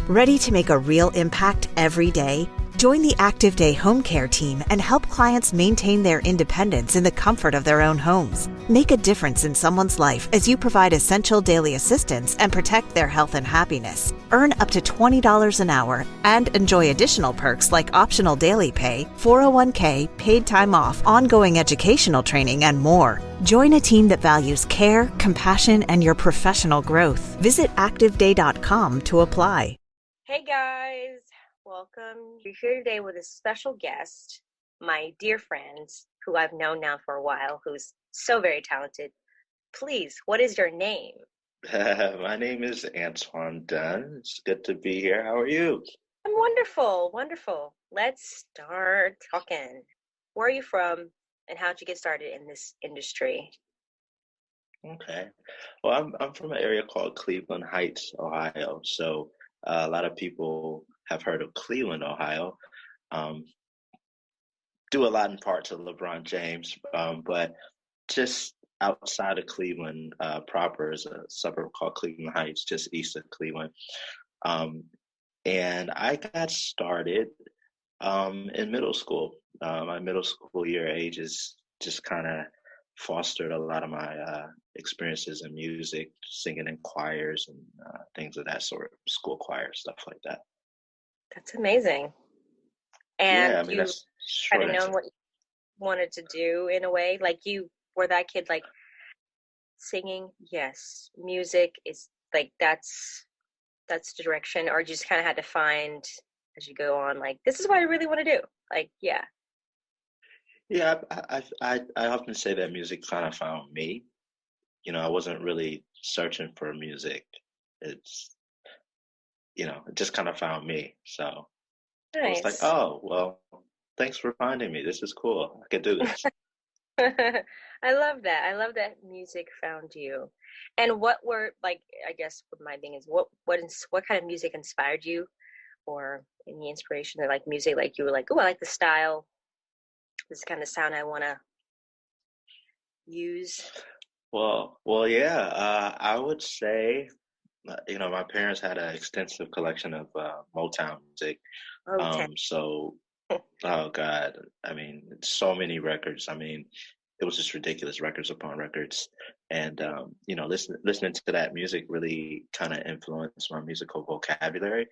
Ready to make a real impact every day? Join the Active Day Home Care team and help clients maintain their independence in the comfort of their own homes. Make a difference in someone's life as you provide essential daily assistance and protect their health and happiness. Earn up to $20 an hour and enjoy additional perks like optional daily pay, 401k, paid time off, ongoing educational training, and more. Join a team that values care, compassion, and your professional growth. Visit activeday.com to apply. Hey guys, welcome. We're here today with a special guest, my dear friend, who I've known now for a while, who's so very talented. Please, what is your name? My name is Antoine Dunn. It's good to be here. How are you? I'm wonderful, wonderful. Let's start talking. Where are you from, and how'd you get started in this industry? Okay. Well, I'm from an area called Cleveland Heights, Ohio. So a lot of people have heard of Cleveland, Ohio. Um, do a lot in part to LeBron James, but just outside of Cleveland proper is a suburb called Cleveland Heights, just east of Cleveland. Um, and I got started in middle school. My middle school year age is just kind of fostered a lot of my experiences in music, singing in choirs and things of that sort, school choir, stuff like that. That's amazing. Yeah, And I mean, you that's kind short of known answer. what you wanted to do in a way? Like you were that kid, like singing? Yes. Music is like that's the direction, or you just kind of had to find as you go on, like, this is what I really want to do. Like, yeah. Yeah, I often say that music kind of found me. I wasn't really searching for music. It's, it just kind of found me. So I was like, Nice. oh, well, thanks for finding me. This is cool. I could do this. I love that. I love that music found you. And what were, like, I guess what my thing is, what kind of music inspired you, or any inspiration or like music, like you were like, oh, I like the style, this kind of sound I want to use. Yeah. I would say, my parents had an extensive collection of Motown music. Oh, 10. So, oh God, I mean, so many records. I mean, it was just ridiculous, records upon records. And listening to that music really kind of influenced my musical vocabulary.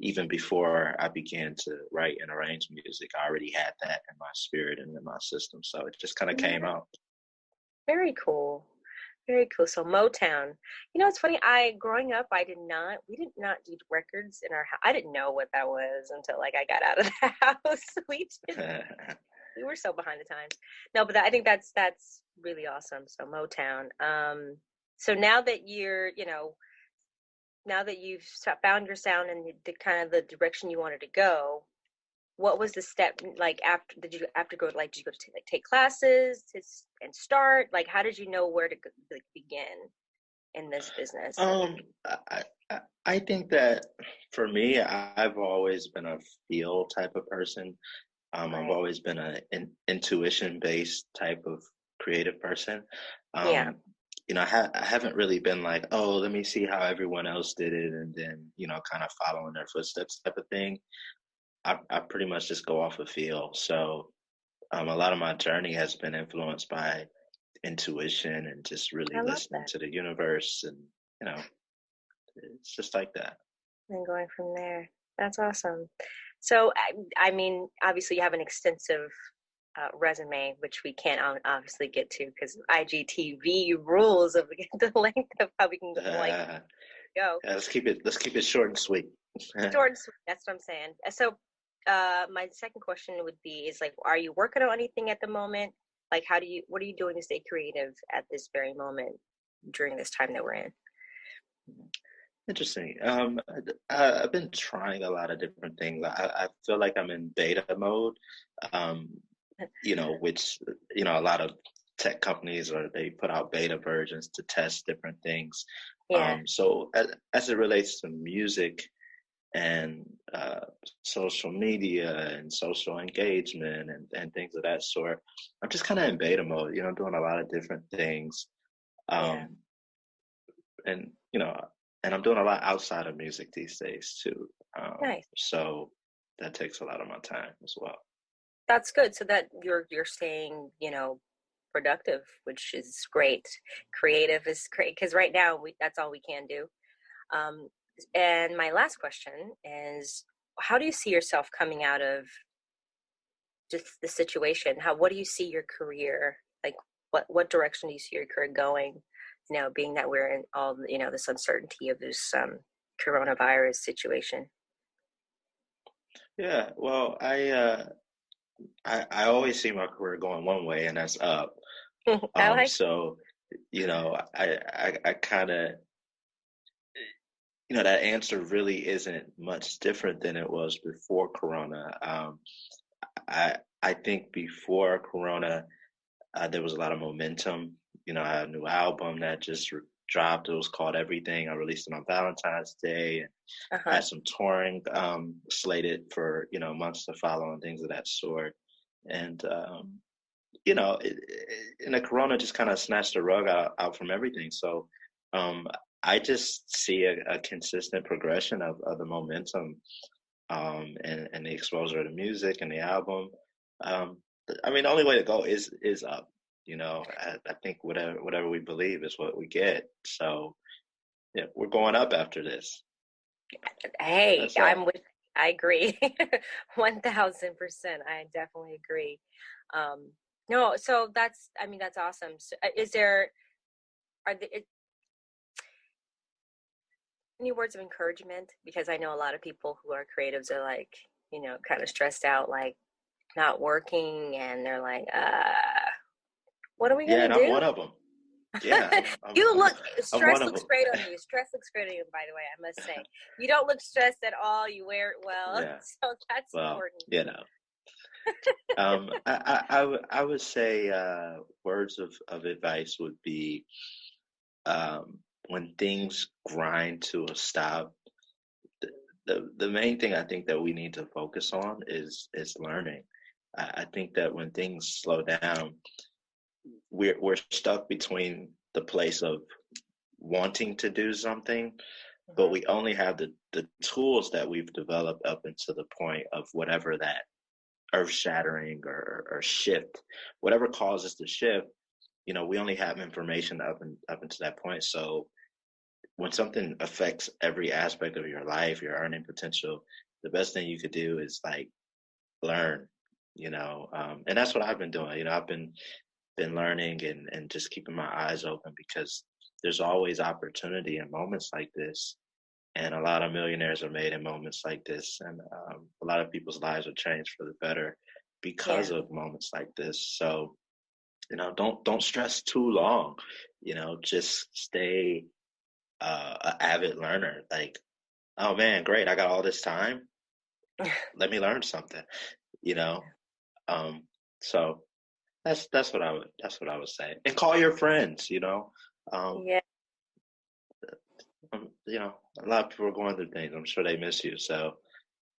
Even before I began to write and arrange music, I already had that in my spirit and in my system. So it just kind of came Yeah, out. very cool. Very cool. So Motown. It's funny. Growing up, we did not do records in our house. I didn't know what that was until like I got out of the house. We were so behind the times. No, but I think that's really awesome. So Motown. So now that now that you've found your sound and the kind of the direction you wanted to go, what was the step like after? Did you have to go, like, did you go to like take classes and start? Like, how did you know where to like begin in this business? Um, I think that for me, I've always been a feel type of person. I've Right. always been an intuition-based type of creative person. Yeah. Um, I haven't really been like, oh, let me see how everyone else did it, and then, kind of following their footsteps type of thing. I pretty much just go off of feel. So, a lot of my journey has been influenced by intuition and just really I love listening that. to the universe, and you know, it's just like that. And going from there. That's awesome. So, I mean, obviously, you have an extensive resume, which we can't obviously get to because IGTV rules of the length of how we can like Uh, go. yeah, let's keep it short and sweet. Short and sweet. That's what I'm saying. So, my second question would be: is like, are you working on anything at the moment? Like, what are you doing to stay creative at this very moment during this time that we're in? Interesting. I've been trying a lot of different things. I feel like I'm in beta mode, um, which, a lot of tech companies or they put out beta versions to test different things. Yeah, So as it relates to music and social media and social engagement and things of that sort, I'm just kind of in beta mode, doing a lot of different things. yeah. Um, and and I'm doing a lot outside of music these days too. Nice. So that takes a lot of my time as well. That's good. So that you're staying, productive, which is great. Creative is great because right now that's all we can do. Um, and my last question is, how do you see yourself coming out of just the situation? What do you see your career like? What direction do you see your career going? Being that we're in all this uncertainty of this coronavirus situation. Yeah, well, I always see my career going one way, and that's up. I like. So I kind of that answer really isn't much different than it was before Corona. I think before Corona, there was a lot of momentum. I had a new album that just dropped. It was called Everything. I released it on Valentine's Day, and I Uh-huh. had some touring slated for months to follow and things of that sort. And and the Corona just kind of snatched the rug out from everything. So um, I just see a consistent progression of the momentum and the exposure of the music and the album. Um, I mean, the only way to go is up. I think whatever we believe is what we get. So yeah, we're going up after this. Hey, That's all. I agree. 1000%. I definitely agree. Um, no, so that's awesome. So, are there any words of encouragement? Because I know a lot of people who are creatives are like, kind of stressed out, like not working, and they're like, what are we Yeah, gonna and I'm do? one of them. Yeah, I'm Stress one of looks them. great on you. Stress looks great on you, by the way, I must say. You don't look stressed at all. You wear it well. Yeah. So that's Well, important. I would say words of advice would be when things grind to a stop. The main thing I think that we need to focus on is learning. I think that when things slow down, we're stuck between the place of wanting to do something, but Hmm. we only have the tools that we've developed up until the point of whatever that earth shattering or shift, whatever causes the shift. We only have information up until that point. So when something affects every aspect of your life, your earning potential, the best thing you could do is like learn. And that's what I've been doing. I've been learning and just keeping my eyes open because there's always opportunity in moments like this. And a lot of millionaires are made in moments like this. And a lot of people's lives are changed for the better because Yeah. of moments like this. So, don't stress too long. Just stay an avid learner. Like, oh man, great, I got all this time. Let me learn something. You know. Um, so that's what I would say. And call your friends. Um, Yeah. a lot of people are going through things. I'm sure they miss you. So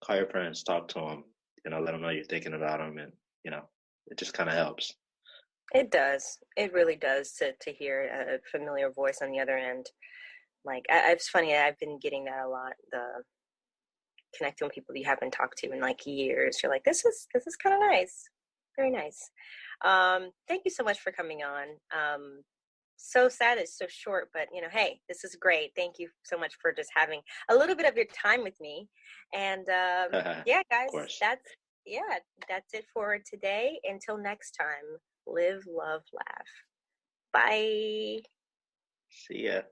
call your friends, talk to them. Let them know you're thinking about them, and you know, it just kind of helps. It does. It really does to hear a familiar voice on the other end. Like, it's funny. I've been getting that a lot. The connecting with people that you haven't talked to in like years. You're like, this is kind of nice, very nice. Thank you so much for coming on. So sad it's so short, but hey, this is great. Thank you so much for just having a little bit of your time with me. And Of yeah, guys, course. that's it for today. Until next time, live, love, laugh. Bye. See ya.